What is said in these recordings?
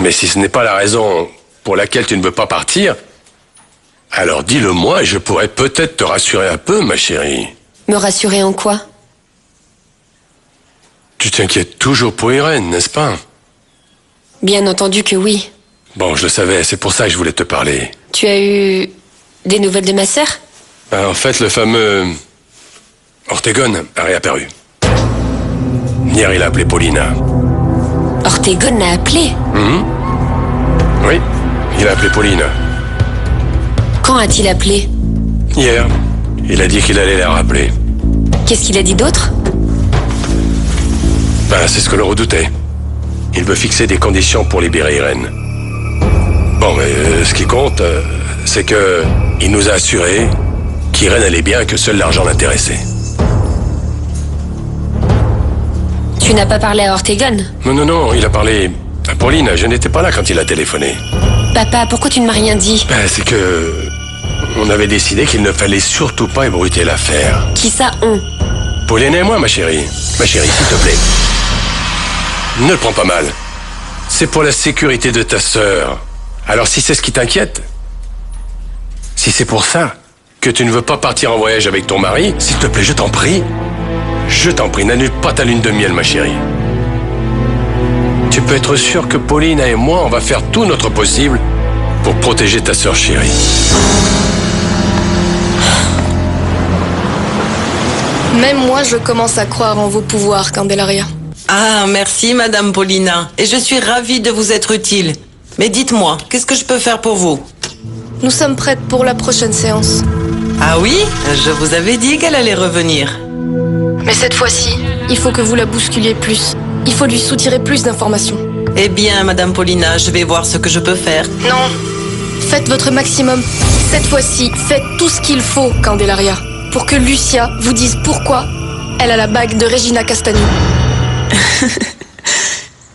Mais si ce n'est pas la raison pour laquelle tu ne veux pas partir, alors dis-le-moi et je pourrais peut-être te rassurer un peu, ma chérie. Me rassurer en quoi? Tu t'inquiètes toujours pour Irène, n'est-ce pas? Bien entendu que oui. Bon, je le savais, c'est pour ça que je voulais te parler. Tu as eu des nouvelles de ma sœur? En fait, le fameux Ortegon a réapparu. Hier, il a appelé Paulina. Ortegon l'a appelé? Oui, il a appelé Paulina. Quand a-t-il appelé? Hier, il a dit qu'il allait la rappeler. Qu'est-ce qu'il a dit d'autre? C'est ce que l'on redoutait. Il veut fixer des conditions pour libérer Irène. Bon, mais ce qui compte, c'est que il nous a assuré qu'Irène allait bien et que seul l'argent l'intéressait. Tu n'as pas parlé à Ortegon? Non, il a parlé à Pauline. Je n'étais pas là quand il a téléphoné. Papa, pourquoi tu ne m'as rien dit? C'est que... on avait décidé qu'il ne fallait surtout pas ébruiter l'affaire. Qui ça, on? Pauline et moi, ma chérie. Ma chérie, s'il te plaît. Ne le prends pas mal. C'est pour la sécurité de ta sœur. Alors si c'est ce qui t'inquiète, si c'est pour ça que tu ne veux pas partir en voyage avec ton mari, s'il te plaît, je t'en prie, n'annule pas ta lune de miel, ma chérie. Tu peux être sûr que Pauline et moi, on va faire tout notre possible pour protéger ta sœur chérie. Même moi, je commence à croire en vos pouvoirs, Candelaria. Ah, merci, Madame Paulina. Et je suis ravie de vous être utile. Mais dites-moi, qu'est-ce que je peux faire pour vous? Nous sommes prêtes pour la prochaine séance. Ah oui? Je vous avais dit qu'elle allait revenir. Mais cette fois-ci, il faut que vous la bousculiez plus. Il faut lui soutirer plus d'informations. Eh bien, Madame Paulina, je vais voir ce que je peux faire. Non. Faites votre maximum. Cette fois-ci, faites tout ce qu'il faut, Candelaria, pour que Lucia vous dise pourquoi elle a la bague de Regina Castagni.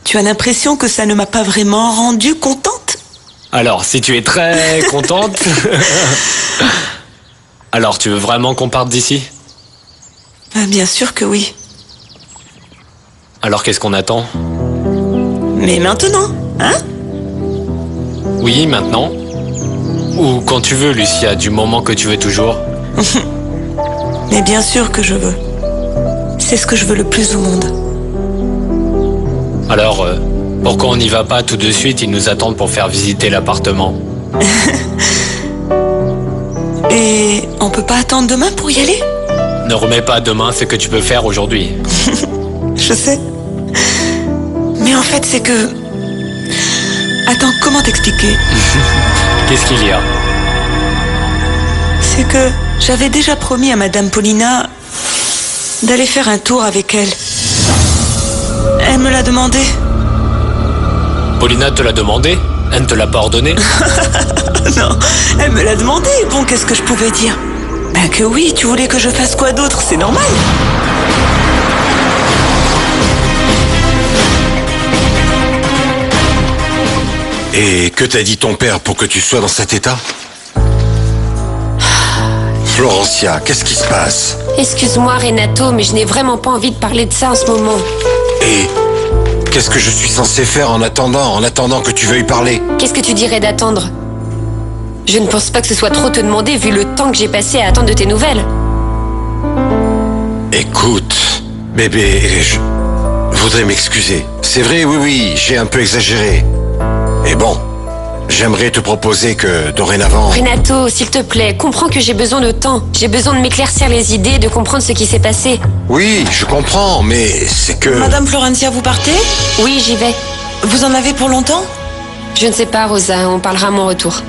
Tu as l'impression que ça ne m'a pas vraiment rendue contente? Alors, si tu es très contente... Alors, tu veux vraiment qu'on parte d'ici? Bien sûr que oui. Alors, qu'est-ce qu'on attend? Mais maintenant, hein? Oui, maintenant. Ou quand tu veux, Lucia, du moment que tu veux toujours. Mais bien sûr que je veux. C'est ce que je veux le plus au monde. Alors, pourquoi on n'y va pas tout de suite? Ils nous attendent pour faire visiter l'appartement. Et on peut pas attendre demain pour y aller? Ne remets pas demain ce que tu peux faire aujourd'hui. Je sais. Mais en fait, c'est que... Attends, comment t'expliquer? Qu'est-ce qu'il y a? C'est que j'avais déjà promis à Madame Paulina d'aller faire un tour avec elle. Elle me l'a demandé. Paulina te l'a demandé? Elle ne te l'a pas ordonné? Non, elle me l'a demandé. Bon, qu'est-ce que je pouvais dire? Ben que oui, tu voulais que je fasse quoi d'autre? C'est normal. Et que t'a dit ton père pour que tu sois dans cet état? Florencia, qu'est-ce qui se passe? Excuse-moi, Renato, mais je n'ai vraiment pas envie de parler de ça en ce moment. Et qu'est-ce que je suis censé faire en attendant que tu veuilles parler? Qu'est-ce que tu dirais d'attendre? Je ne pense pas que ce soit trop te demander vu le temps que j'ai passé à attendre de tes nouvelles. Écoute, bébé, je voudrais m'excuser. C'est vrai, oui, j'ai un peu exagéré. Et bon, j'aimerais te proposer que, dorénavant... Renato, s'il te plaît, comprends que j'ai besoin de temps. J'ai besoin de m'éclaircir les idées, de comprendre ce qui s'est passé. Oui, je comprends, mais c'est que... Madame Florencia, vous partez? Oui, j'y vais. Vous en avez pour longtemps? Je ne sais pas, Rosa, on parlera à mon retour.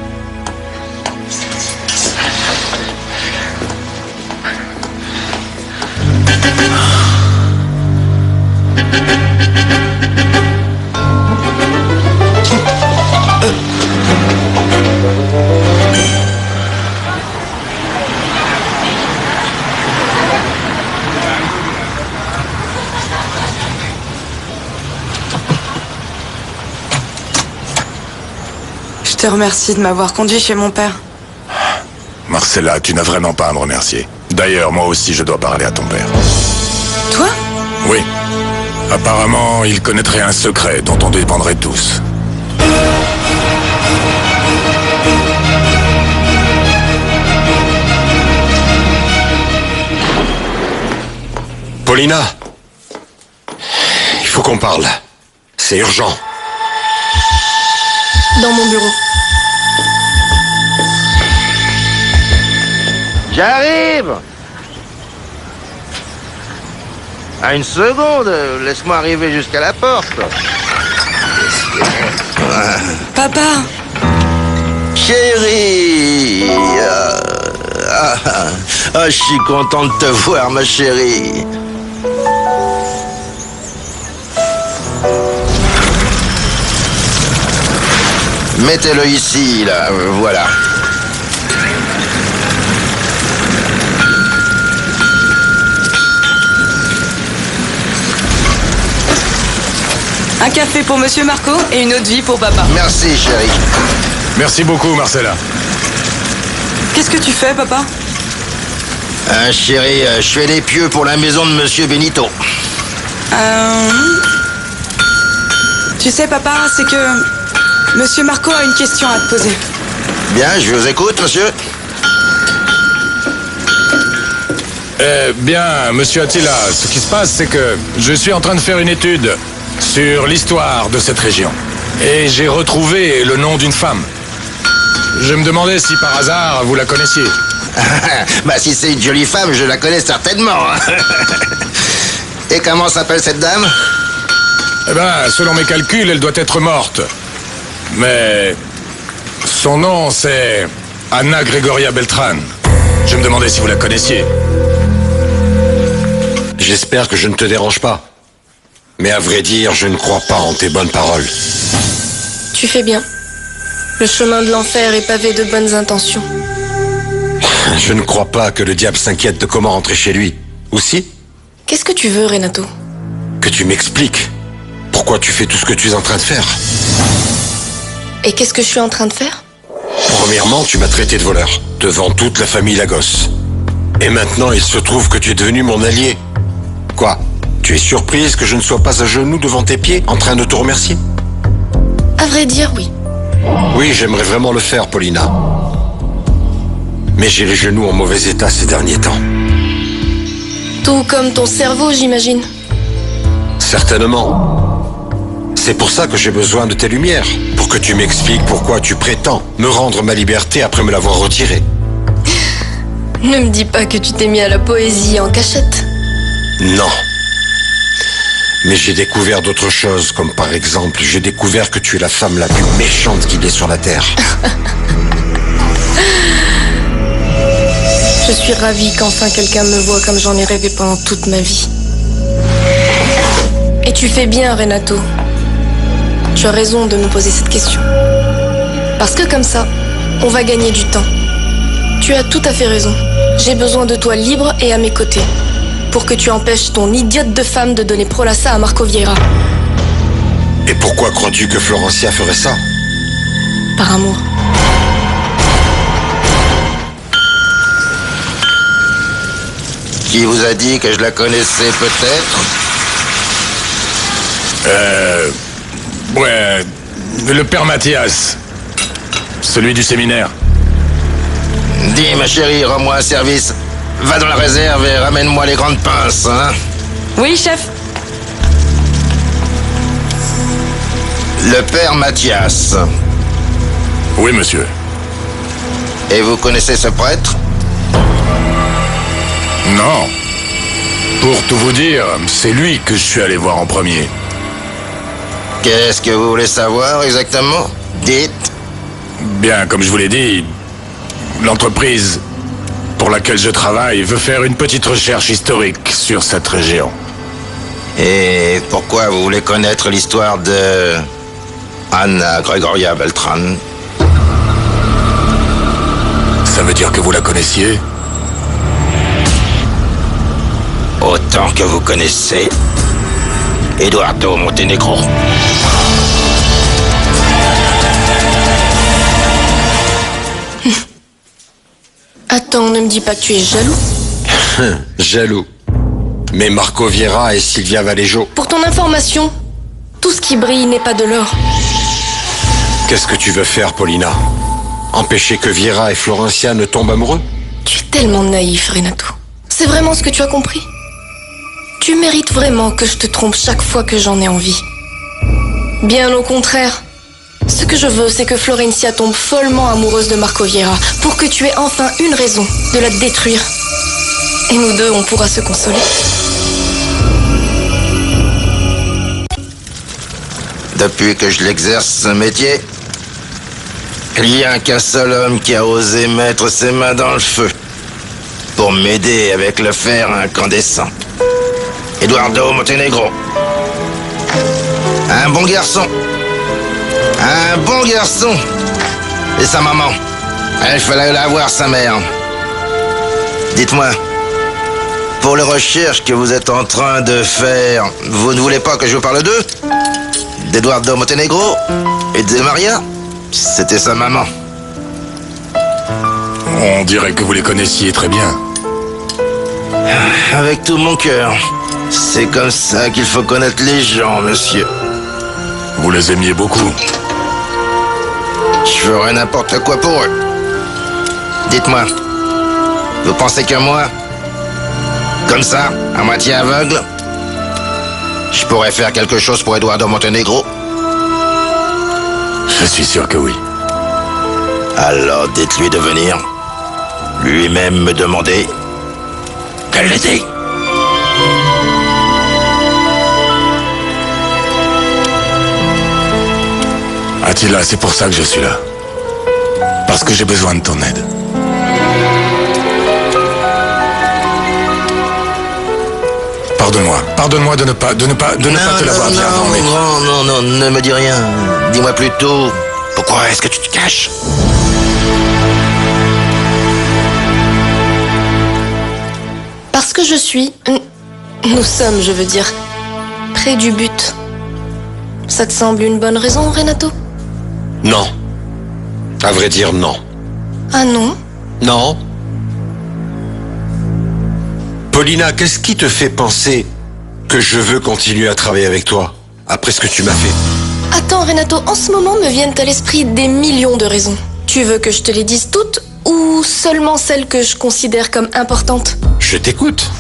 Je te remercie de m'avoir conduit chez mon père. Marcella, tu n'as vraiment pas à me remercier. D'ailleurs, moi aussi, je dois parler à ton père. Toi? Oui. Apparemment, il connaîtrait un secret dont on dépendrait tous. Paulina, il faut qu'on parle. C'est urgent. Dans mon bureau. J'arrive! À une seconde, laisse-moi arriver jusqu'à la porte. Papa, Chérie! Je suis content de te voir, ma chérie. Mettez-le ici, là, voilà. un café pour Monsieur Marco et une eau de vie pour papa. Merci, chérie. Merci beaucoup, Marcella. Qu'est-ce que tu fais, papa? Chérie, je fais des pieux pour la maison de Monsieur Benito. Tu sais, papa, c'est que Monsieur Marco a une question à te poser. Bien, je vous écoute, monsieur. Bien, monsieur Attila, ce qui se passe, c'est que je suis en train de faire une étude sur l'histoire de cette région. Et j'ai retrouvé le nom d'une femme. Je me demandais si par hasard vous la connaissiez. Bah, si c'est une jolie femme, je la connais certainement. Et comment s'appelle cette dame? Eh ben, selon mes calculs, elle doit être morte. Mais son nom, c'est Anna Gregoria Beltran. Je me demandais si vous la connaissiez. J'espère que je ne te dérange pas. Mais à vrai dire, je ne crois pas en tes bonnes paroles. Tu fais bien. Le chemin de l'enfer est pavé de bonnes intentions. Je ne crois pas que le diable s'inquiète de comment rentrer chez lui. Ou si? Qu'est-ce que tu veux, Renato? Que tu m'expliques pourquoi tu fais tout ce que tu es en train de faire. Et qu'est-ce que je suis en train de faire? Premièrement, tu m'as traité de voleur, devant toute la famille Lagos. Et maintenant, il se trouve que tu es devenu mon allié. Quoi? Tu es surprise que je ne sois pas à genoux devant tes pieds, en train de te remercier? À vrai dire, oui. Oui, j'aimerais vraiment le faire, Paulina. Mais j'ai les genoux en mauvais état ces derniers temps. Tout comme ton cerveau, j'imagine. Certainement. C'est pour ça que j'ai besoin de tes lumières, pour que tu m'expliques pourquoi tu prétends me rendre ma liberté après me l'avoir retirée. Ne me dis pas que tu t'es mis à la poésie en cachette. Non. Mais j'ai découvert d'autres choses, comme par exemple, j'ai découvert que tu es la femme la plus méchante qu'il y ait sur la Terre. Je suis ravie qu'enfin quelqu'un me voit comme j'en ai rêvé pendant toute ma vie. Et tu fais bien, Renato. Tu as raison de me poser cette question. Parce que comme ça, on va gagner du temps. Tu as tout à fait raison. J'ai besoin de toi libre et à mes côtés. Pour que tu empêches ton idiote de femme de donner Prolassa à Marco Vieira. Et pourquoi crois-tu que Florencia ferait ça? Par amour. Qui vous a dit que je la connaissais peut-être? Ouais, le père Mathias. Celui du séminaire. Dis, ma chérie, rends-moi un service. Va dans la réserve et ramène-moi les grandes pinces, hein? Oui, chef. Le père Mathias. Oui, monsieur. Et vous connaissez ce prêtre? Non. Pour tout vous dire, c'est lui que je suis allé voir en premier. Qu'est-ce que vous voulez savoir exactement? Dites. Bien, comme je vous l'ai dit, l'entreprise pour laquelle je travaille veut faire une petite recherche historique sur cette région. Et pourquoi vous voulez connaître l'histoire de Anna Gregoria Beltran? Ça veut dire que vous la connaissiez? Autant que vous connaissez Eduardo Montenegro. Attends, ne me dis pas que tu es jaloux. Jaloux. Mais Marco Vieira et Silvia Vallejo. Pour ton information, tout ce qui brille n'est pas de l'or. Qu'est-ce que tu veux faire, Paulina? Empêcher que Vieira et Florencia ne tombent amoureux? Tu es tellement naïf, Renato. C'est vraiment ce que tu as compris? Tu mérites vraiment que je te trompe chaque fois que j'en ai envie. Bien au contraire. Ce que je veux, c'est que Florencia tombe follement amoureuse de Marco Vieira pour que tu aies enfin une raison de la détruire. Et nous deux, on pourra se consoler. Depuis que je l'exerce, ce métier, il n'y a qu'un seul homme qui a osé mettre ses mains dans le feu pour m'aider avec le fer incandescent. Eduardo Montenegro. Un bon garçon. Un bon garçon. Et sa maman. Il fallait la voir, sa mère. Dites-moi, pour les recherches que vous êtes en train de faire, vous ne voulez pas que je vous parle d'eux? D'Eduardo Montenegro et de Maria? C'était sa maman. On dirait que vous les connaissiez très bien. Avec tout mon cœur. C'est comme ça qu'il faut connaître les gens, monsieur. Vous les aimiez beaucoup. Je ferais n'importe quoi pour eux. Dites-moi, vous pensez que moi, comme ça, à moitié aveugle, je pourrais faire quelque chose pour Eduardo Montenegro? Je suis sûr que oui. Alors dites-lui de venir. Lui-même me demander qu'elle l'était. Attila, c'est pour ça que je suis là. Parce que j'ai besoin de ton aide. Pardonne-moi de ne pas te l'avoir dit avant, mais... Non, ne me dis rien. Dis-moi plutôt, pourquoi est-ce que tu te caches? Parce que je suis... Nous sommes, je veux dire, près du but. Ça te semble une bonne raison, Renato? Non. À vrai dire, non. Ah non? Non. Paulina, qu'est-ce qui te fait penser que je veux continuer à travailler avec toi, après ce que tu m'as fait? Attends, Renato, en ce moment me viennent à l'esprit des millions de raisons. Tu veux que je te les dise toutes ou seulement celles que je considère comme importantes? Je t'écoute.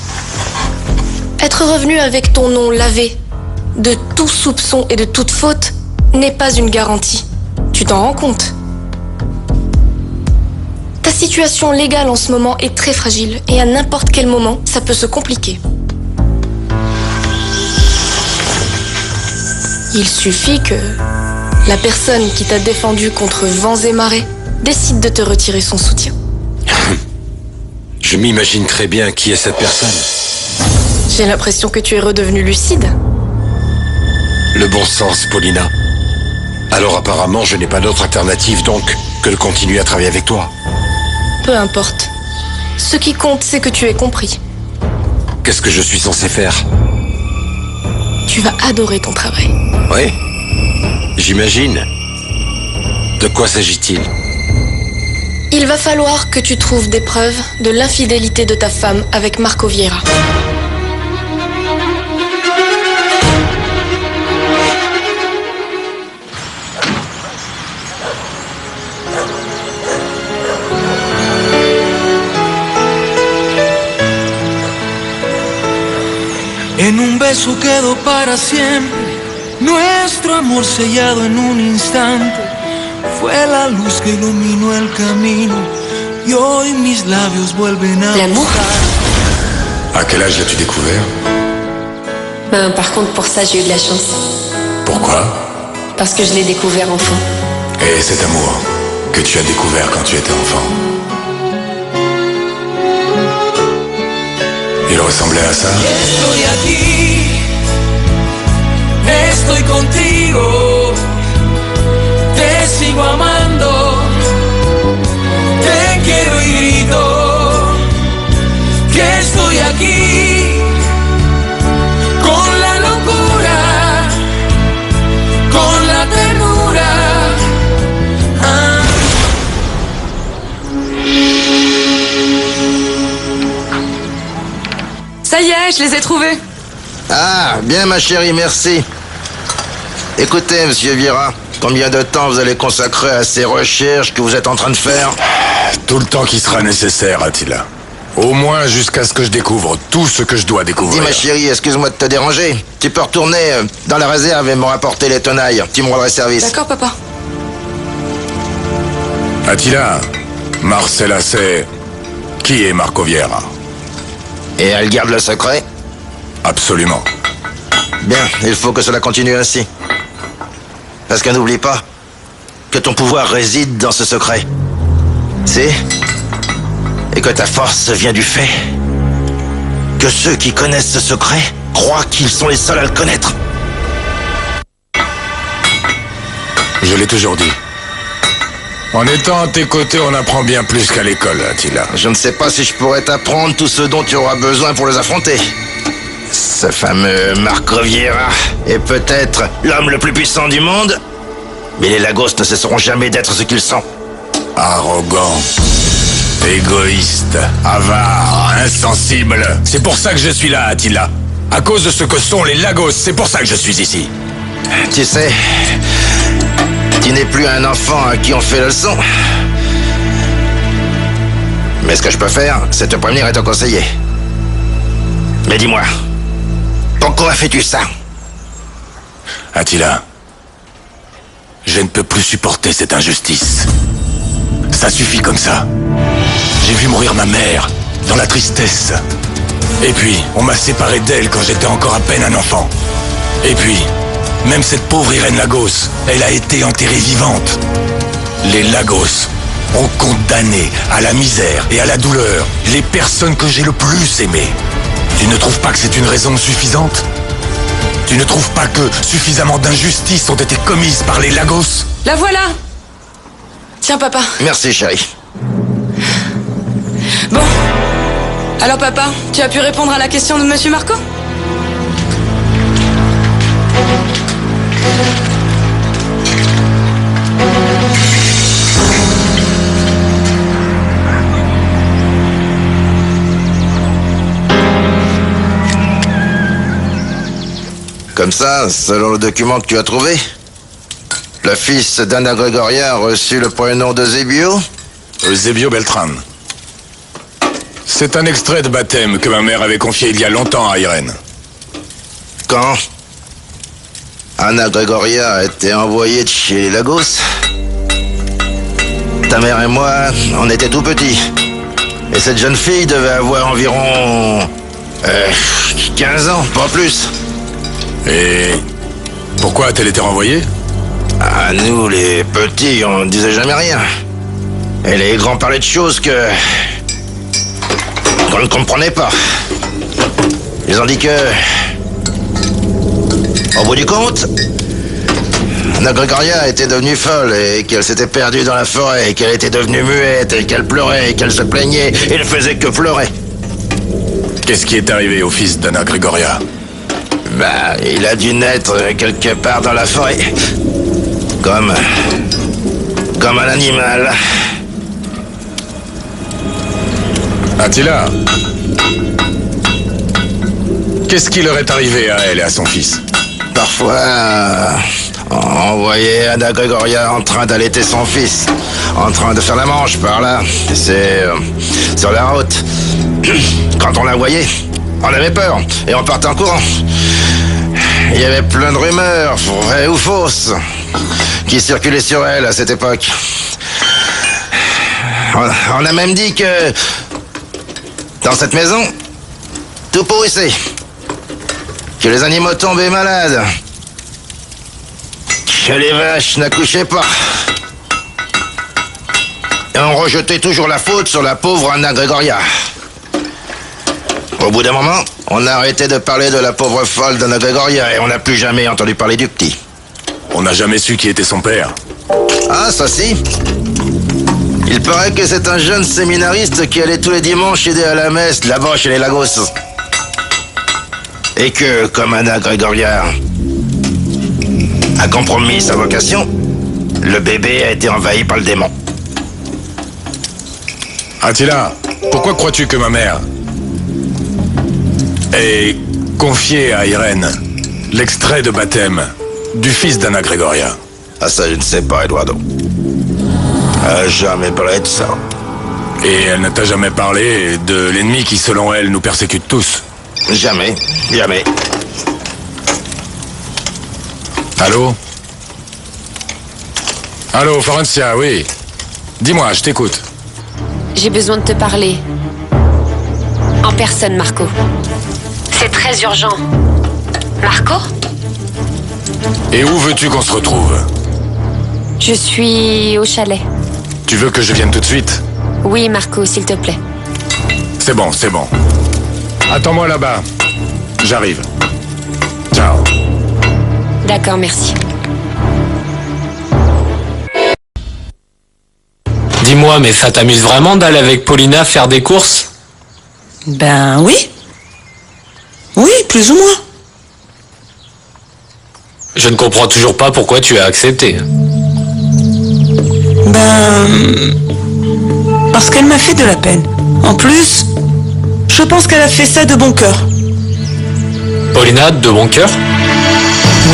Être revenu avec ton nom lavé de tout soupçon et de toute faute n'est pas une garantie. Tu t'en rends compte? Ta situation légale en ce moment est très fragile et à n'importe quel moment, ça peut se compliquer. Il suffit que la personne qui t'a défendu contre vents et marées décide de te retirer son soutien. Je m'imagine très bien qui est cette personne. J'ai l'impression que tu es redevenu lucide. Le bon sens, Paulina. Alors apparemment, je n'ai pas d'autre alternative donc que de continuer à travailler avec toi. Peu importe. Ce qui compte, c'est que tu aies compris. Qu'est-ce que je suis censé faire? Tu vas adorer ton travail. Oui, j'imagine. De quoi s'agit-il? Il va falloir que tu trouves des preuves de l'infidélité de ta femme avec Marco Vieira. En un beso quedó para siempre nuestro amor sellado en un instante. Fue la luz que iluminó el camino y hoy mis labios vuelven a L'amour? À quel âge l'as-tu découvert? Par contre, pour ça, j'ai eu de la chance. Pourquoi? Parce que je l'ai découvert enfant. Et cet amour que tu as découvert quand tu étais enfant, il ressemblait à ça? Estoy aquí, estoy contigo, te sigo amando, te quiero y grito, que estoy aquí, con la locura, con la ternura. Ça y est, je les ai trouvés. Ah, bien ma chérie, merci. Écoutez, monsieur Vieira, combien de temps vous allez consacrer à ces recherches que vous êtes en train de faire? Tout le temps qui sera nécessaire, Attila. Au moins jusqu'à ce que je découvre tout ce que je dois découvrir. Dis ma chérie, excuse-moi de te déranger. Tu peux retourner dans la réserve et me rapporter les tenailles. Tu me rendras service. D'accord, papa. Attila, Marcella sait qui est Marco Vieira. Et elle garde le secret? Absolument. Bien, il faut que cela continue ainsi. Parce que n'oublie pas que ton pouvoir réside dans ce secret. C'est... Et que ta force vient du fait que ceux qui connaissent ce secret croient qu'ils sont les seuls à le connaître. Je l'ai toujours dit. En étant à tes côtés, on apprend bien plus qu'à l'école, Attila. Je ne sais pas si je pourrais t'apprendre tout ce dont tu auras besoin pour les affronter. Ce fameux Marco Vieira est peut-être l'homme le plus puissant du monde, mais les Lagos ne cesseront jamais d'être ce qu'ils sont. Arrogant, égoïste, avare, insensible. C'est pour ça que je suis là, Attila. À cause de ce que sont les Lagos, c'est pour ça que je suis ici. Tu sais, tu n'es plus un enfant à qui on fait la leçon. Mais ce que je peux faire, c'est te prévenir et te conseiller. Mais dis-moi, pourquoi fais-tu ça? Attila, je ne peux plus supporter cette injustice. Ça suffit comme ça. J'ai vu mourir ma mère, dans la tristesse. Et puis, on m'a séparé d'elle quand j'étais encore à peine un enfant. Et puis, même cette pauvre Irène Lagos, elle a été enterrée vivante. Les Lagos ont condamné à la misère et à la douleur les personnes que j'ai le plus aimées. Tu ne trouves pas que c'est une raison suffisante? Tu ne trouves pas que suffisamment d'injustices ont été commises par les Lagos? La voilà. Tiens, papa. Merci, chérie. Bon. Alors, papa, tu as pu répondre à la question de Monsieur Marco? Comme ça, selon le document que tu as trouvé, le fils d'Anna Gregoria a reçu le prénom de Zebio? Eusebio Beltran. C'est un extrait de baptême que ma mère avait confié il y a longtemps à Irène. Quand Anna Gregoria a été envoyée de chez les Lagos, ta mère et moi, on était tout petits. Et cette jeune fille devait avoir environ 15 ans, pas plus. Et pourquoi a-t-elle été renvoyée? À nous, les petits, on ne disait jamais rien. Et les grands parlaient de choses qu'on ne comprenait pas. Ils ont dit que, au bout du compte, Anna Gregoria était devenue folle et qu'elle s'était perdue dans la forêt et qu'elle était devenue muette et qu'elle pleurait et qu'elle se plaignait et ne faisait que pleurer. Qu'est-ce qui est arrivé au fils d'Anna Gregoria? Bah, il a dû naître quelque part dans la forêt. Comme un animal. Attila, qu'est-ce qui leur est arrivé à elle et à son fils? Parfois, on voyait Anna Gregoria en train d'allaiter son fils, en train de faire la manche par là. C'est sur la route. Quand on la voyait, on avait peur et on partait en courant. Il y avait plein de rumeurs, vraies ou fausses, qui circulaient sur elle à cette époque. On a même dit que dans cette maison, tout pourrissait, que les animaux tombaient malades, que les vaches n'accouchaient pas. Et on rejetait toujours la faute sur la pauvre Anna Gregoria. Au bout d'un moment, on a arrêté de parler de la pauvre folle d'Anna Gregoria et on n'a plus jamais entendu parler du petit. On n'a jamais su qui était son père. Ah, ça si. Il paraît que c'est un jeune séminariste qui allait tous les dimanches aider à la messe là-bas chez les Lagos. Et que, comme Anna Gregoria a compromis sa vocation, le bébé a été envahi par le démon. Attila, pourquoi crois-tu que ma mère ait confié à Irène l'extrait de baptême du fils d'Anna Gregoria? Ah ça, je ne sais pas, Eduardo. Jamais parlé de ça. Et elle ne t'a jamais parlé de l'ennemi qui, selon elle, nous persécute tous? Jamais, jamais. Allô? Allô, Florencia, oui. Dis-moi, je t'écoute. J'ai besoin de te parler. En personne, Marco. C'est très urgent. Marco? Et où veux-tu qu'on se retrouve? Je suis au chalet. Tu veux que je vienne tout de suite? Oui, Marco, s'il te plaît. C'est bon, c'est bon. Attends-moi là-bas. J'arrive. Ciao. D'accord, merci. Dis-moi, mais ça t'amuse vraiment d'aller avec Paulina faire des courses? Ben oui. Oui, plus ou moins. Je ne comprends toujours pas pourquoi tu as accepté. Ben... Parce qu'elle m'a fait de la peine. En plus, je pense qu'elle a fait ça de bon cœur. Paulina, de bon cœur?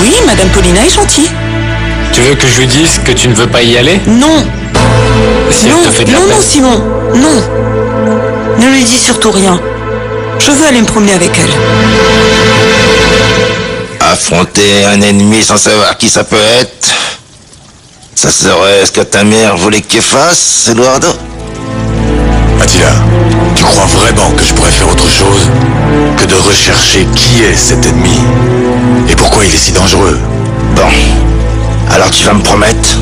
Oui, Madame Paulina est gentille. Tu veux que je lui dise que tu ne veux pas y aller? Non. Si non, elle te fait de la non, peine. non, Simon. Non. Ne lui dis surtout rien. Je veux aller me promener avec elle. Affronter un ennemi sans savoir qui ça peut être, ça serait ce que ta mère voulait qu'il fasse, Eduardo? Attila, tu crois vraiment que je pourrais faire autre chose que de rechercher qui est cet ennemi et pourquoi il est si dangereux? Bon, alors tu vas me promettre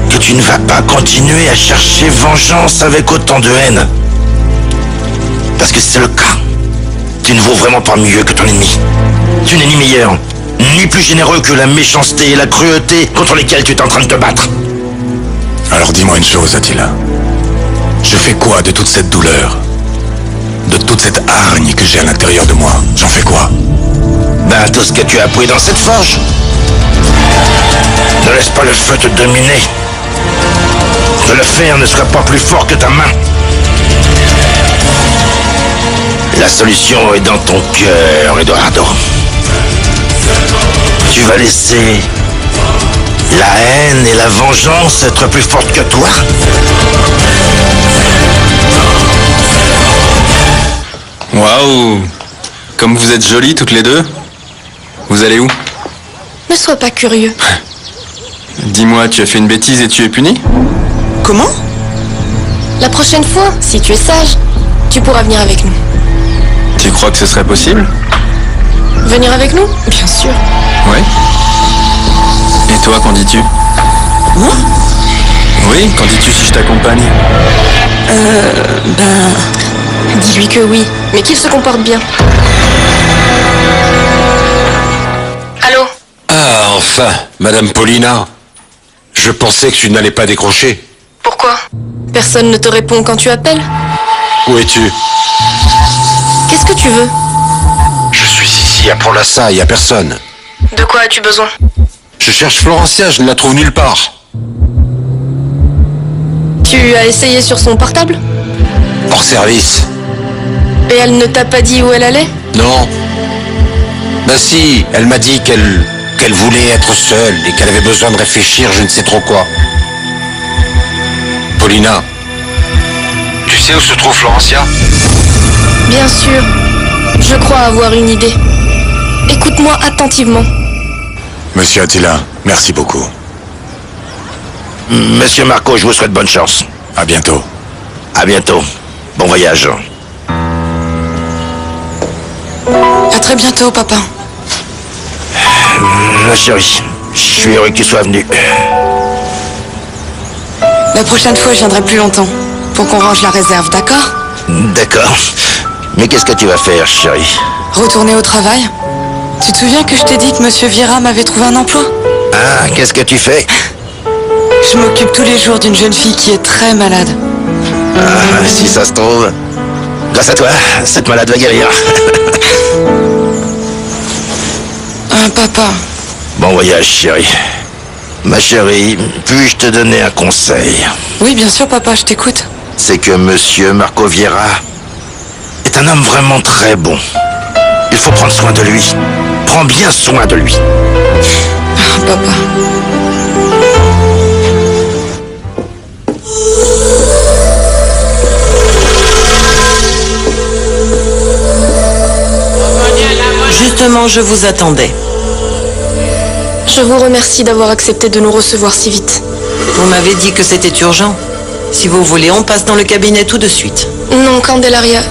que tu ne vas pas continuer à chercher vengeance avec autant de haine. Parce que si c'est le cas, tu ne vaux vraiment pas mieux que ton ennemi. Tu n'es ni meilleur, ni plus généreux que la méchanceté et la cruauté contre lesquelles tu es en train de te battre. Alors dis-moi une chose, Attila. Je fais quoi de toute cette douleur? De toute cette hargne que j'ai à l'intérieur de moi? J'en fais quoi? Ben, tout ce que tu as appris dans cette forge. Ne laisse pas le feu te dominer. Que le fer ne sera pas plus fort que ta main. La solution est dans ton cœur, Eduardo. Tu vas laisser la haine et la vengeance être plus fortes que toi? Waouh! Comme vous êtes jolies toutes les deux. Vous allez où? Ne sois pas curieux. Dis-moi, tu as fait une bêtise et tu es puni? Comment? La prochaine fois, si tu es sage, tu pourras venir avec nous. Tu crois que ce serait possible? Venir avec nous? Bien sûr. Ouais. Et toi, qu'en dis-tu? Moi? Oui, qu'en dis-tu si je t'accompagne? Dis-lui que oui, mais qu'il se comporte bien. Allô? Ah, enfin, Madame Paulina. Je pensais que tu n'allais pas décrocher. Pourquoi? Personne ne te répond quand tu appelles? Où es-tu? Qu'est-ce que tu veux? Je suis ici à Port-Lassa, il n'y a personne. De quoi as-tu besoin? Je cherche Florencia, je ne la trouve nulle part. Tu as essayé sur son portable? Hors service. Et elle ne t'a pas dit où elle allait? Non. Ben si, elle m'a dit qu'elle voulait être seule et qu'elle avait besoin de réfléchir je ne sais trop quoi. Paulina, tu sais où se trouve Florencia? Bien sûr. Je crois avoir une idée. Écoute-moi attentivement. Monsieur Attila, merci beaucoup. Monsieur Marco, je vous souhaite bonne chance. À bientôt. À bientôt. Bon voyage. À très bientôt, papa. Ma chérie, je suis heureux que tu sois venu. La prochaine fois, je viendrai plus longtemps. Pour qu'on range la réserve, d'accord? D'accord. Mais qu'est-ce que tu vas faire, chérie? Retourner au travail? Tu te souviens que je t'ai dit que Monsieur Vieira m'avait trouvé un emploi? Ah, qu'est-ce que tu fais? Je m'occupe tous les jours d'une jeune fille qui est très malade. Ah, si ça se trouve, grâce à toi, cette malade va guérir. Papa. Bon voyage, chérie. Ma chérie, puis-je te donner un conseil? Oui, bien sûr, papa, je t'écoute. C'est que Monsieur Marco Vieira est un homme vraiment très bon. Il faut prendre soin de lui. Prends bien soin de lui. Papa. Pourtant, je vous attendais. Je vous remercie d'avoir accepté de nous recevoir si vite. Vous m'avez dit que c'était urgent. Si vous voulez, on passe dans le cabinet tout de suite. Non, Candelaria.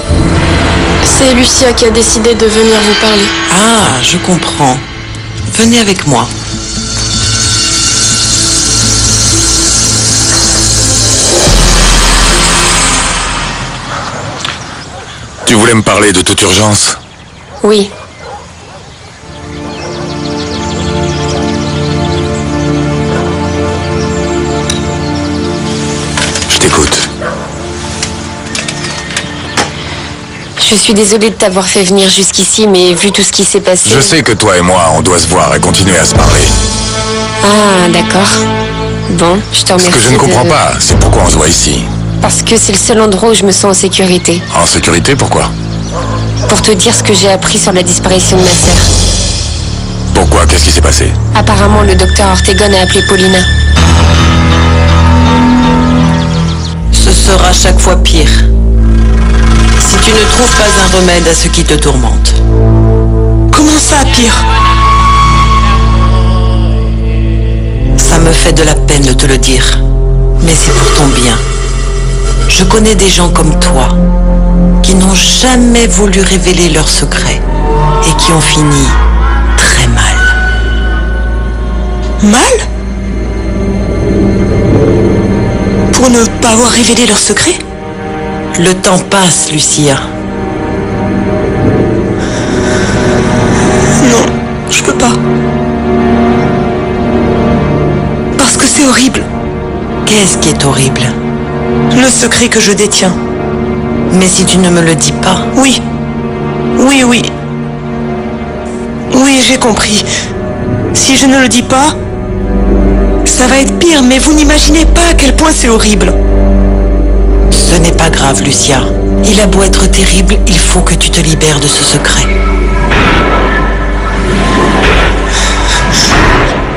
C'est Lucia qui a décidé de venir vous parler. Ah, je comprends. Venez avec moi. Tu voulais me parler de toute urgence? Oui. Je t'écoute. Je suis désolée de t'avoir fait venir jusqu'ici, mais vu tout ce qui s'est passé... Je sais que toi et moi, on doit se voir et continuer à se parler. Ah, d'accord. Bon, je te remercie. Ce que je ne comprends pas, c'est pourquoi on se voit ici. Parce que c'est le seul endroit où je me sens en sécurité. En sécurité, pourquoi? Pour te dire ce que j'ai appris sur la disparition de ma sœur. Pourquoi? Qu'est-ce qui s'est passé? Apparemment, le docteur Ortegon a appelé Paulina. Ce sera chaque fois pire. Si tu ne trouves pas un remède à ce qui te tourmente. Comment ça, pire? Ça me fait de la peine de te le dire, mais c'est pour ton bien. Je connais des gens comme toi qui n'ont jamais voulu révéler leurs secrets et qui ont fini très mal. Mal? Pour ne pas avoir révélé leurs secrets? Le temps passe, Lucia. Non, je peux pas. Parce que c'est horrible. Qu'est-ce qui est horrible? Le secret que je détiens. Mais si tu ne me le dis pas... Oui. Oui, oui. Oui, j'ai compris. Si je ne le dis pas, ça va être pire, mais vous n'imaginez pas à quel point c'est horrible. Ce n'est pas grave, Lucia. Il a beau être terrible, il faut que tu te libères de ce secret.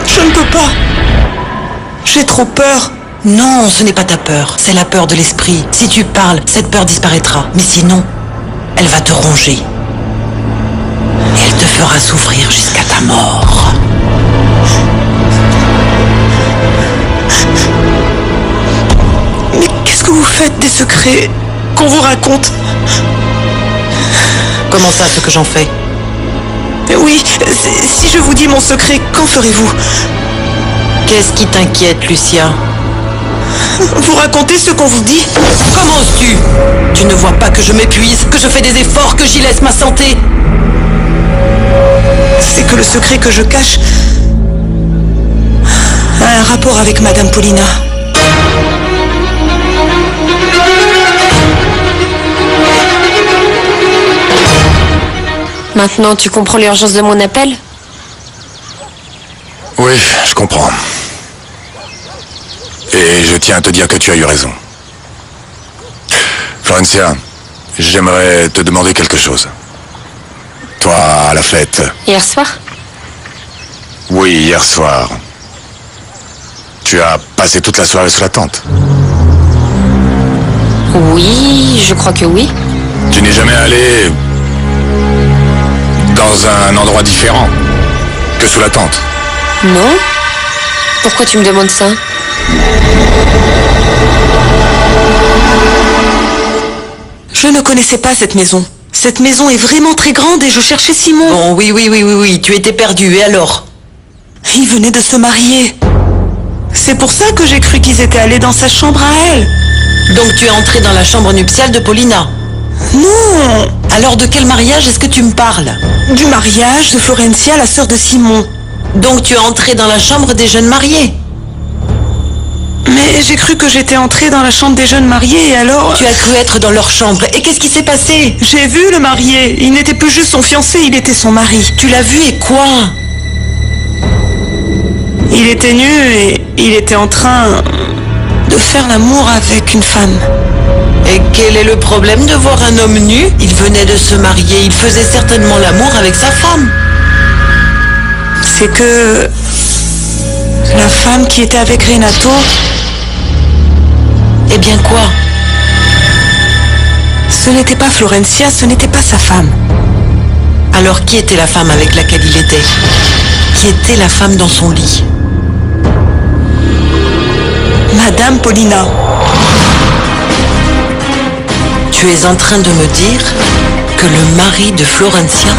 Je ne peux pas. J'ai trop peur. Non, ce n'est pas ta peur, c'est la peur de l'esprit. Si tu parles, cette peur disparaîtra. Mais sinon, elle va te ronger. Et elle te fera souffrir jusqu'à ta mort. Mais qu'est-ce que vous faites des secrets qu'on vous raconte? Comment ça, ce que j'en fais? Oui, si je vous dis mon secret, qu'en ferez-vous? Qu'est-ce qui t'inquiète, Lucia? Vous racontez ce qu'on vous dit? Comment oses-tu? Tu ne vois pas que je m'épuise, que je fais des efforts, que j'y laisse ma santé? C'est que le secret que je cache a un rapport avec Madame Paulina. Maintenant, tu comprends l'urgence de mon appel? Oui, je comprends. Et je tiens à te dire que tu as eu raison. Florencia, j'aimerais te demander quelque chose. Toi, à la fête... Hier soir? Oui, hier soir. Tu as passé toute la soirée sous la tente. Oui, je crois que oui. Tu n'es jamais allé... dans un endroit différent que sous la tente? Non? Pourquoi tu me demandes ça? Je ne connaissais pas cette maison. Cette maison est vraiment très grande et je cherchais Simon. Bon, oui, tu étais perdu, et alors? Il venait de se marier. C'est pour ça que j'ai cru qu'ils étaient allés dans sa chambre à elle. Donc tu es entré dans la chambre nuptiale de Paulina? Non! Alors de quel mariage est-ce que tu me parles? Du mariage de Florencia, la sœur de Simon. Donc tu es entré dans la chambre des jeunes mariés? Mais j'ai cru que j'étais entrée dans la chambre des jeunes mariés et alors... Tu as cru être dans leur chambre. Et qu'est-ce qui s'est passé? J'ai vu le marié. Il n'était plus juste son fiancé, il était son mari. Tu l'as vu et quoi? Il était nu et il était en train de faire l'amour avec une femme. Et quel est le problème de voir un homme nu? Il venait de se marier, il faisait certainement l'amour avec sa femme. C'est que... la femme qui était avec Renato... Eh bien quoi? Ce n'était pas Florencia, ce n'était pas sa femme. Alors qui était la femme avec laquelle il était? Qui était la femme dans son lit? Madame Paulina. Tu es en train de me dire que le mari de Florencia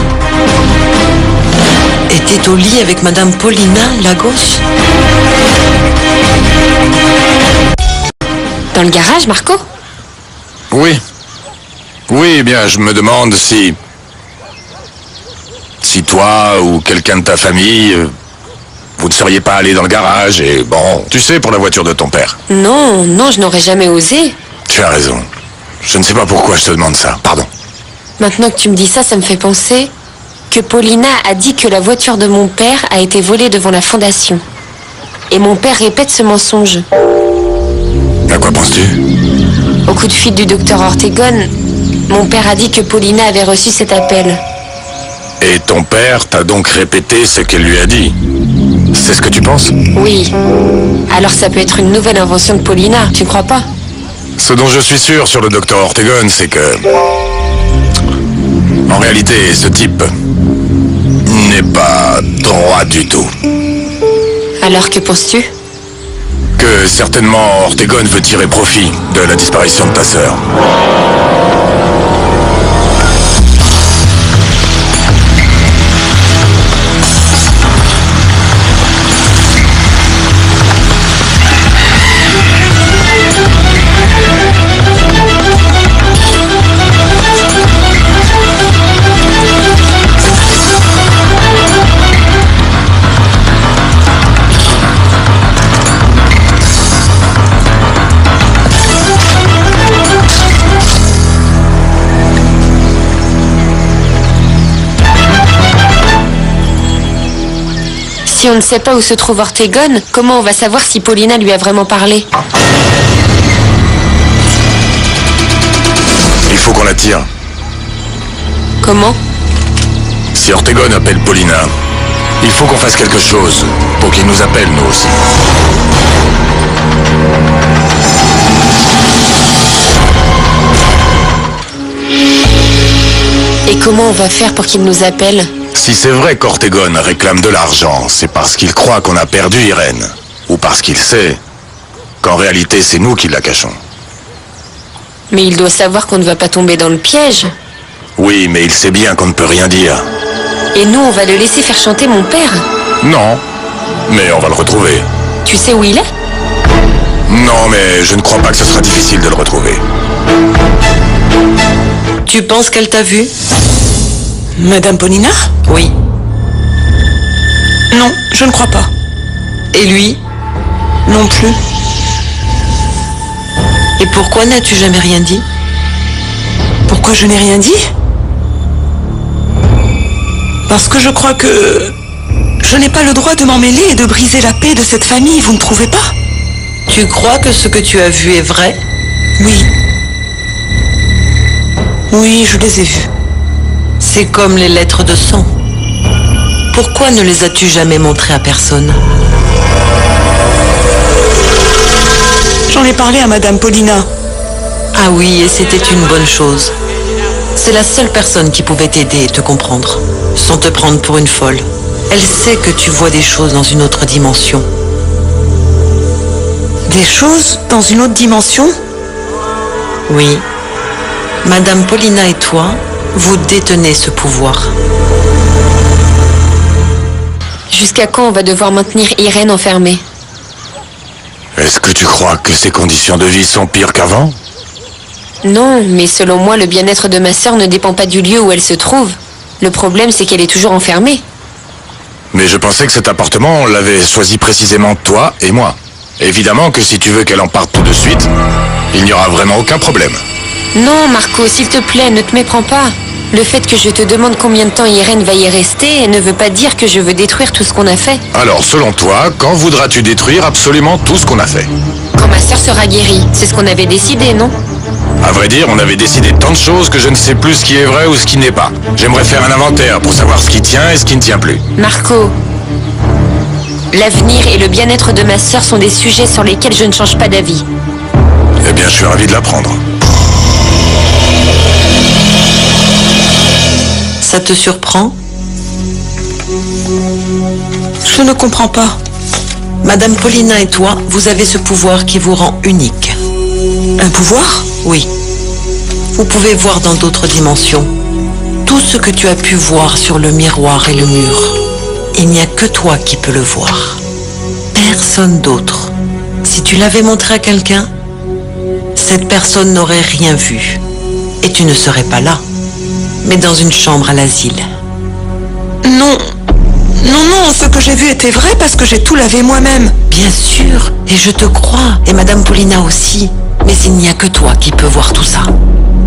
était au lit avec Madame Paulina Lagos? Dans le garage, Marco? Oui. Oui, eh bien, je me demande si toi ou quelqu'un de ta famille, vous ne seriez pas allé dans le garage et bon, tu sais, pour la voiture de ton père. Non, non, je n'aurais jamais osé. Tu as raison. Je ne sais pas pourquoi je te demande ça. Pardon. Maintenant que tu me dis ça, ça me fait penser que Paulina a dit que la voiture de mon père a été volée devant la fondation. Et mon père répète ce mensonge. À quoi penses-tu? Au coup de fil du docteur Ortegon, mon père a dit que Paulina avait reçu cet appel. Et ton père t'a donc répété ce qu'elle lui a dit? C'est ce que tu penses? Oui. Alors ça peut être une nouvelle invention de Paulina, tu crois pas? Ce dont je suis sûr sur le docteur Ortegon, c'est que... En réalité, ce type n'est pas droit du tout. Alors que penses-tu? Que certainement Ortegon veut tirer profit de la disparition de ta sœur. Si on ne sait pas où se trouve Ortegon, comment on va savoir si Paulina lui a vraiment parlé? Il faut qu'on la tire. Comment? Si Ortegon appelle Paulina, il faut qu'on fasse quelque chose pour qu'il nous appelle, nous aussi. Et comment on va faire pour qu'il nous appelle? Si c'est vrai qu'Ortegon réclame de l'argent, c'est parce qu'il croit qu'on a perdu Irène. Ou parce qu'il sait qu'en réalité c'est nous qui la cachons. Mais il doit savoir qu'on ne va pas tomber dans le piège. Oui, mais il sait bien qu'on ne peut rien dire. Et nous, on va le laisser faire chanter mon père. Non, mais on va le retrouver. Tu sais où il est? Non, mais je ne crois pas que ce sera difficile de le retrouver. Tu penses qu'elle t'a vu? Madame Paulina? Oui. Non, je ne crois pas. Et lui? Non plus. Et pourquoi n'as-tu jamais rien dit? Pourquoi je n'ai rien dit? Parce que je crois que je n'ai pas le droit de m'en mêler et de briser la paix de cette famille, vous ne trouvez pas? Tu crois que ce que tu as vu est vrai? Oui. Oui, je les ai vus. C'est comme les lettres de sang. Pourquoi ne les as-tu jamais montrées à personne? J'en ai parlé à Madame Paulina. Ah oui, et c'était une bonne chose. C'est la seule personne qui pouvait t'aider et te comprendre, sans te prendre pour une folle. Elle sait que tu vois des choses dans une autre dimension. Des choses dans une autre dimension? Oui. Madame Paulina et toi, vous détenez ce pouvoir. Jusqu'à quand on va devoir maintenir Irène enfermée? Est-ce que tu crois que ses conditions de vie sont pires qu'avant? Non, mais selon moi, le bien-être de ma sœur ne dépend pas du lieu où elle se trouve. Le problème, c'est qu'elle est toujours enfermée. Mais je pensais que cet appartement, on l'avait choisi précisément toi et moi. Évidemment que si tu veux qu'elle en parte tout de suite, il n'y aura vraiment aucun problème. Non, Marco, s'il te plaît, ne te méprends pas. Le fait que je te demande combien de temps Irène va y rester ne veut pas dire que je veux détruire tout ce qu'on a fait. Alors, selon toi, quand voudras-tu détruire absolument tout ce qu'on a fait? Quand ma sœur sera guérie, c'est ce qu'on avait décidé, non? À vrai dire, on avait décidé tant de choses que je ne sais plus ce qui est vrai ou ce qui n'est pas. J'aimerais faire un inventaire pour savoir ce qui tient et ce qui ne tient plus. Marco, l'avenir et le bien-être de ma sœur sont des sujets sur lesquels je ne change pas d'avis. Eh bien, je suis ravi de l'apprendre. Ça te surprend? Je ne comprends pas. Madame Paulina et toi, vous avez ce pouvoir qui vous rend unique. Un pouvoir? Oui. Vous pouvez voir dans d'autres dimensions. Tout ce que tu as pu voir sur le miroir et le mur, il n'y a que toi qui peux le voir. Personne d'autre. Si tu l'avais montré à quelqu'un, cette personne n'aurait rien vu. Et tu ne serais pas là, mais dans une chambre à l'asile. Non. Non, ce que j'ai vu était vrai parce que j'ai tout lavé moi-même. Bien sûr, et je te crois, et Madame Paulina aussi. Mais il n'y a que toi qui peux voir tout ça.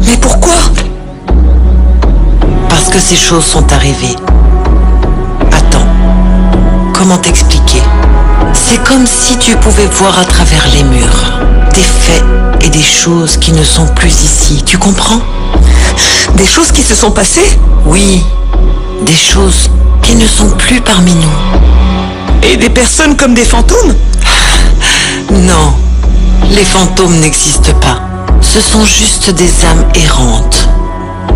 Mais pourquoi? Parce que ces choses sont arrivées. Attends, comment t'expliquer? C'est comme si tu pouvais voir à travers les murs. Des faits et des choses qui ne sont plus ici, tu comprends? Des choses qui se sont passées? Oui, des choses qui ne sont plus parmi nous. Et des personnes comme des fantômes? Non, les fantômes n'existent pas. Ce sont juste des âmes errantes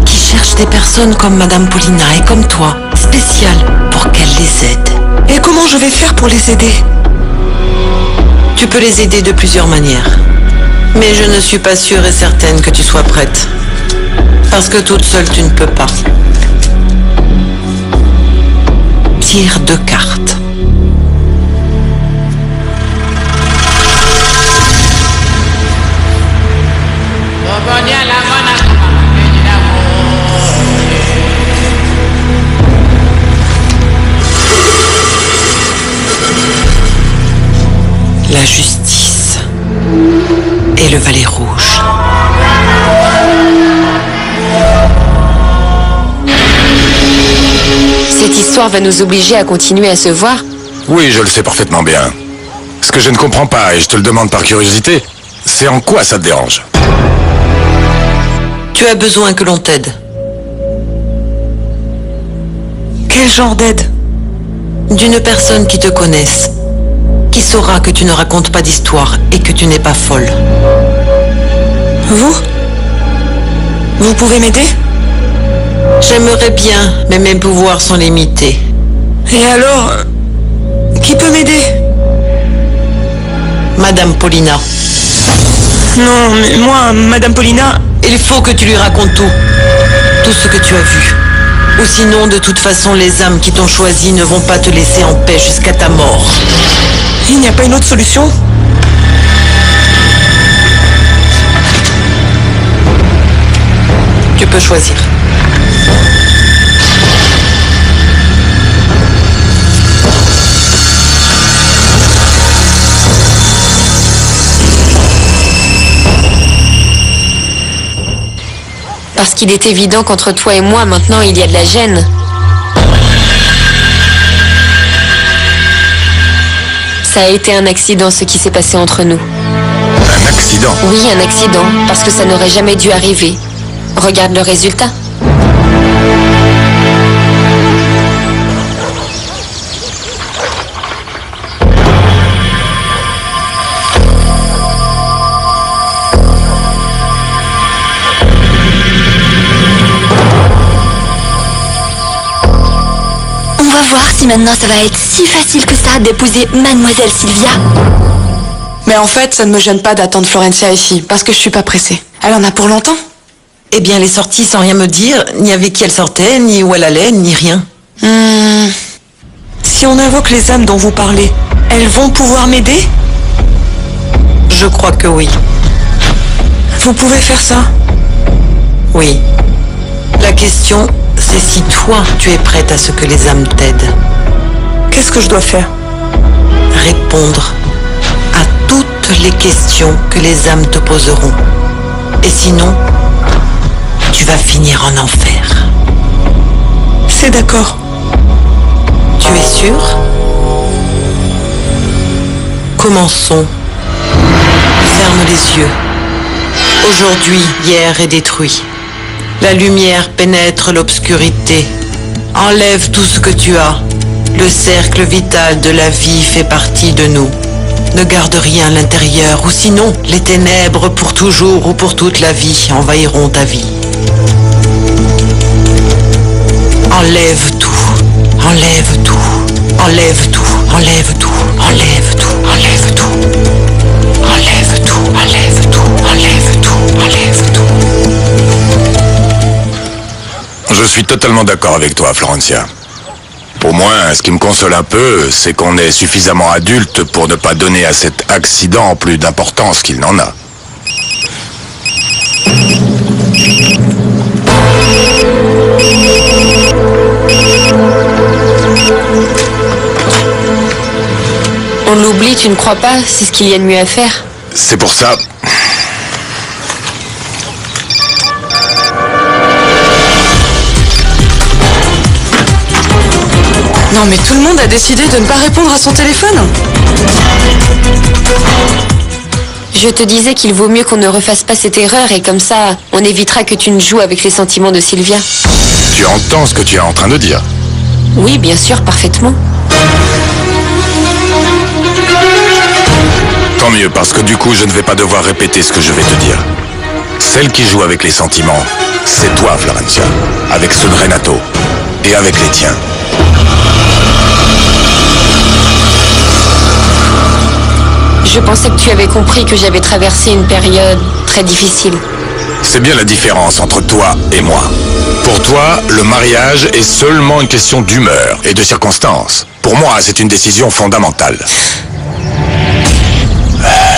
qui cherchent des personnes comme Madame Paulina et comme toi, spéciales, pour qu'elles les aident. Et comment je vais faire pour les aider? Tu peux les aider de plusieurs manières. Mais je ne suis pas sûre et certaine que tu sois prête. Parce que toute seule, tu ne peux pas. Tire 2 cartes. La justice et le valet rouge. Cette histoire va nous obliger à continuer à se voir. Oui, je le sais parfaitement bien. Ce que je ne comprends pas, et je te le demande par curiosité, c'est en quoi ça te dérange? Tu as besoin que l'on t'aide. Quel genre d'aide? D'une personne qui te connaisse, qui saura que tu ne racontes pas d'histoire et que tu n'es pas folle. Vous pouvez m'aider? J'aimerais bien, mais mes pouvoirs sont limités. Et alors, qui peut m'aider? Madame Paulina. Non, mais moi, Madame Paulina... Il faut que tu lui racontes tout. Tout ce que tu as vu. Ou sinon, de toute façon, les âmes qui t'ont choisi ne vont pas te laisser en paix jusqu'à ta mort. Il n'y a pas une autre solution? Tu peux choisir. Parce qu'il est évident qu'entre toi et moi, maintenant, il y a de la gêne. Ça a été un accident, ce qui s'est passé entre nous. Un accident? Oui, un accident, parce que ça n'aurait jamais dû arriver. Regarde le résultat. On va voir si maintenant ça va être si facile que ça d'épouser Mademoiselle Sylvia. Mais en fait, ça ne me gêne pas d'attendre Florencia ici, parce que je suis pas pressée. Elle en a pour longtemps. Eh bien, elle est sortie sans rien me dire, ni avec qui elle sortait, ni où elle allait, ni rien. Si on invoque les âmes dont vous parlez, elles vont pouvoir m'aider? Je crois que oui. Vous pouvez faire ça? Oui. La question, c'est si toi, tu es prête à ce que les âmes t'aident. Qu'est-ce que je dois faire? Répondre à toutes les questions que les âmes te poseront. Et sinon, tu vas finir en enfer. C'est d'accord. Tu es sûr? Commençons. Ferme les yeux. Aujourd'hui, hier est détruit. La lumière pénètre l'obscurité. Enlève tout ce que tu as. Le cercle vital de la vie fait partie de nous. Ne garde rien à l'intérieur, ou sinon, les ténèbres pour toujours ou pour toute la vie envahiront ta vie. Enlève tout, enlève tout, enlève tout, enlève tout, enlève tout, enlève tout, enlève tout, enlève tout, enlève tout, enlève tout. Je suis totalement d'accord avec toi, Florencia. Au moins, ce qui me console un peu, c'est qu'on est suffisamment adulte pour ne pas donner à cet accident plus d'importance qu'il n'en a. On l'oublie, tu ne crois pas? C'est ce qu'il y a de mieux à faire. C'est pour ça... Non mais tout le monde a décidé de ne pas répondre à son téléphone. Je te disais qu'il vaut mieux qu'on ne refasse pas cette erreur et comme ça, on évitera que tu ne joues avec les sentiments de Sylvia. Tu entends ce que tu es en train de dire? Oui, bien sûr, parfaitement. Tant mieux, parce que du coup, je ne vais pas devoir répéter ce que je vais te dire. Celle qui joue avec les sentiments, c'est toi, Florencia, avec ceux de Renato et avec les tiens. Je pensais que tu avais compris que j'avais traversé une période très difficile. C'est bien la différence entre toi et moi. Pour toi, le mariage est seulement une question d'humeur et de circonstances. Pour moi, c'est une décision fondamentale.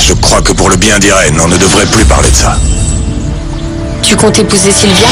Je crois que pour le bien d'Irène, on ne devrait plus parler de ça. Tu comptes épouser Sylvia?